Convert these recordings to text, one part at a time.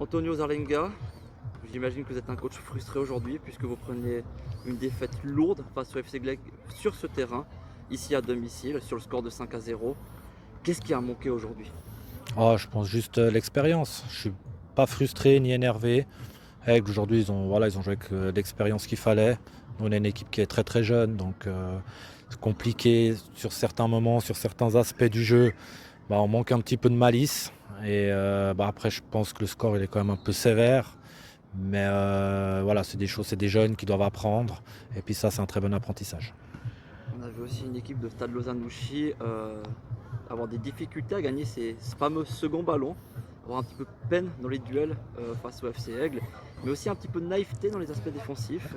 Antonio Zarlenga, j'imagine que vous êtes un coach frustré aujourd'hui puisque vous prenez une défaite lourde face au FC Gleg sur ce terrain, ici à domicile, sur le score de 5-0. Qu'est-ce qui a manqué aujourd'hui? Oh, je pense juste l'expérience. Je suis pas frustré ni énervé. Aigle, aujourd'hui, ils ont joué avec l'expérience qu'il fallait. Nous, on est une équipe qui est très très jeune, donc c'est compliqué sur certains moments, sur certains aspects du jeu. On manque un petit peu de malice. Et après, je pense que le score il est quand même un peu sévère. Mais voilà, c'est des choses, c'est des jeunes qui doivent apprendre. Et puis ça, c'est un très bon apprentissage. On avait aussi une équipe de Stade Lausanne-Ouchy avoir des difficultés à gagner ce fameux second ballon, avoir un petit peu de peine dans les duels face au FC Aigle, mais aussi un petit peu de naïveté dans les aspects défensifs.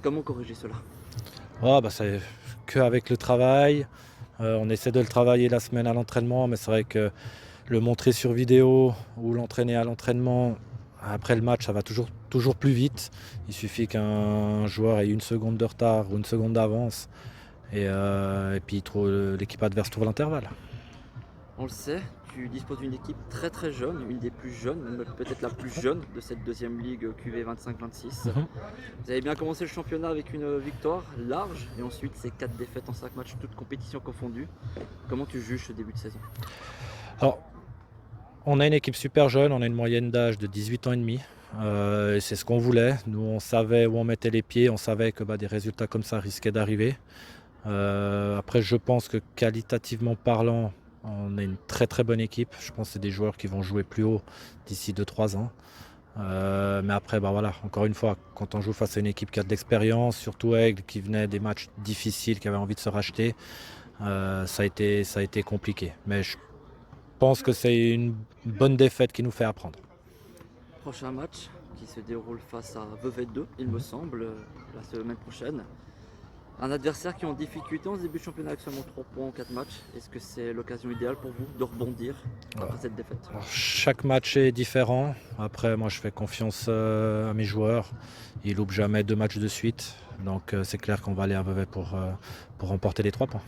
Comment corriger cela? C'est qu'avec le travail. On essaie de le travailler la semaine à l'entraînement, mais c'est vrai que le montrer sur vidéo ou l'entraîner à l'entraînement, après le match, ça va toujours plus vite. Il suffit qu'un joueur ait une seconde de retard ou une seconde d'avance et puis l'équipe adverse trouve l'intervalle. On le sait, tu disposes d'une équipe très très jeune, une des plus jeunes, même peut-être la plus jeune de cette deuxième ligue QV 25-26. Mhm. Vous avez bien commencé le championnat avec une victoire large et ensuite ces 4 défaites en 5 matchs, toutes compétitions confondues. Comment tu juges ce début de saison? Alors, on a une équipe super jeune, on a une moyenne d'âge de 18 ans et demi. Et c'est ce qu'on voulait. Nous, on savait où on mettait les pieds, on savait que des résultats comme ça risquaient d'arriver. Après, je pense que qualitativement parlant, on a une très très bonne équipe. Je pense que c'est des joueurs qui vont jouer plus haut d'ici 2-3 ans. Mais après, encore une fois, quand on joue face à une équipe qui a de l'expérience, surtout Aigle qui venait des matchs difficiles, qui avait envie de se racheter, ça a été compliqué. Mais je pense que c'est une bonne défaite qui nous fait apprendre. Prochain match qui se déroule face à Vevey 2, il me semble, la semaine prochaine. Un adversaire qui est en difficulté en ce début de championnat avec seulement 3 points en 4 matchs. Est-ce que c'est l'occasion idéale pour vous de rebondir après cette défaite? Alors, chaque match est différent. Après, moi, je fais confiance à mes joueurs. Ils loupent jamais 2 matchs de suite. Donc, c'est clair qu'on va aller à Vevey pour remporter les 3 points.